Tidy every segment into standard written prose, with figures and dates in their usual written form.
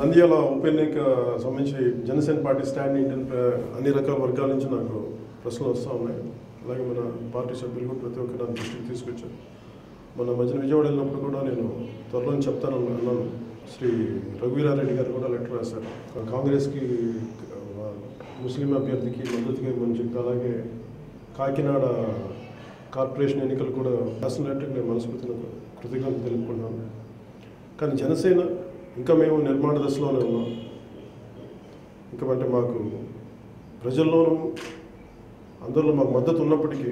నంద్యాల ఉప ఎన్నిక సంబంధించి జనసేన పార్టీ స్టాండ్ ఏంటంటే అన్ని రకాల వర్గాల నుంచి నాకు ప్రశ్నలు వస్తూ ఉన్నాయి. అలాగే మన పార్టీ సభ్యులు కూడా ప్రతి ఒక్కరు దాని దృష్టికి తీసుకొచ్చారు. మన మధ్యన విజయవాడ వెళ్ళినప్పుడు కూడా నేను త్వరలో చెప్తానని అన్నాను. శ్రీ రఘువీరారెడ్డి గారు కూడా లెటర్ రాశారు. కాంగ్రెస్కి ముస్లిం అభ్యర్థికి మద్దతుగా ఇవ్వమని చెప్పి, అలాగే కాకినాడ కార్పొరేషన్ ఎన్నికలు కూడా రాసినట్టు నేను మనస్ఫూర్తిగా కృతజ్ఞతలు తెలుపుకుంటున్నాను. కానీ జనసేన ఇంకా మేము నిర్మాణ దశలోనే ఉన్నాం. ఇంకా అంటే మాకు ప్రజల్లోనూ అందరిలో మాకు మద్దతు ఉన్నప్పటికీ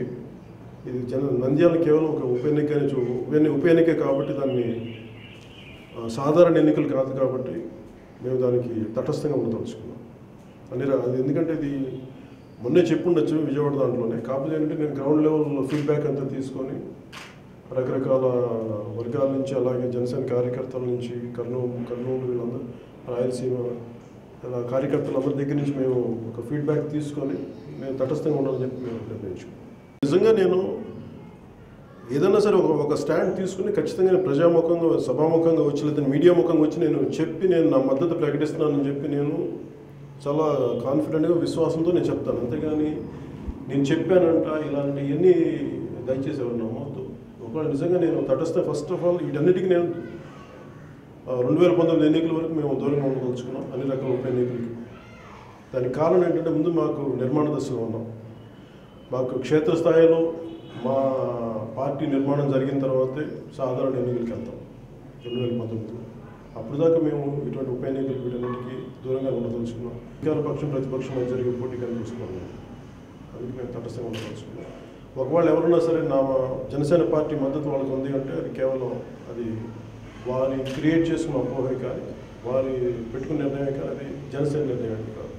ఇది నంద్యాల కేవలం ఒక ఉప ఎన్నికే కాబట్టి దాన్ని సాధారణ ఎన్నికలు కాదు కాబట్టి మేము దానికి తటస్థంగా ఉండదలుచుకున్నాం. అది ఎందుకంటే ఇది మొన్నే చెప్పుండొచ్చు విజయవాడ దాంట్లోనే. కాకపోతే ఏంటంటే నేను గ్రౌండ్ లెవెల్లో ఫీడ్బ్యాక్ అంతా తీసుకొని రకరకాల వర్గాల నుంచి, అలాగే జనసేన కార్యకర్తల నుంచి, కర్నూలు వీళ్ళందరూ, రాయలసీమ కార్యకర్తలందరి దగ్గర నుంచి మేము ఒక ఫీడ్బ్యాక్ తీసుకొని మేము తటస్థంగా ఉండాలని చెప్పి మేము నిర్ణయించుకున్నాం. నిజంగా నేను ఏదైనా సరే ఒక స్టాండ్ తీసుకుని ఖచ్చితంగా నేను ప్రజాముఖంగా, సభాముఖంగా వచ్చి, లేదా మీడియా ముఖంగా వచ్చి నేను నా మద్దతు ప్రకటిస్తున్నానని చెప్పి నేను చాలా కాన్ఫిడెంట్గా, విశ్వాసంతో నేను చెప్తాను. అంతేగాని నేను చెప్పానంట ఇలాంటి ఇవన్నీ దయచేసి ఎవరు నమ్మవద్దు. ఒకవేళ నిజంగా నేను తటస్థ ఫస్ట్ ఆఫ్ ఆల్ వీటన్నిటికీ నేను 2019 ఎన్నికల వరకు మేము దూరంగా ఉండదలుచుకున్నాం, అన్ని రకాల ఉప ఎన్నికలకి. దానికి కారణం ఏంటంటే ముందు మాకు నిర్మాణ దశలో ఉన్నాం. మాకు క్షేత్రస్థాయిలో మా పార్టీ నిర్మాణం జరిగిన తర్వాతే సాధారణ ఎన్నికలకి వెళ్తాం 2019. అప్పుడు దాకా మేము ఇటువంటి ఉప ఎన్నికలు వీటన్నిటికీ దూరంగా ఉండదలుచుకున్నాం. అధికార పక్షం ప్రతిపక్షం మధ్య జరిగే పోటీ కనిపిస్తున్నాం. అందుకే మేము తటస్థంగా ఉండదలుచుకున్నాం. ఒకవేళ ఎవరున్నా సరే నా జనసేన పార్టీ మద్దతు వాళ్ళకి ఉంది అంటే అది కేవలం అది వారి క్రియేట్ చేసుకున్న అపోహే కానీ, వారి పెట్టుకున్న నిర్ణయం కానీ, అది జనసేన నిర్ణయం కాదు.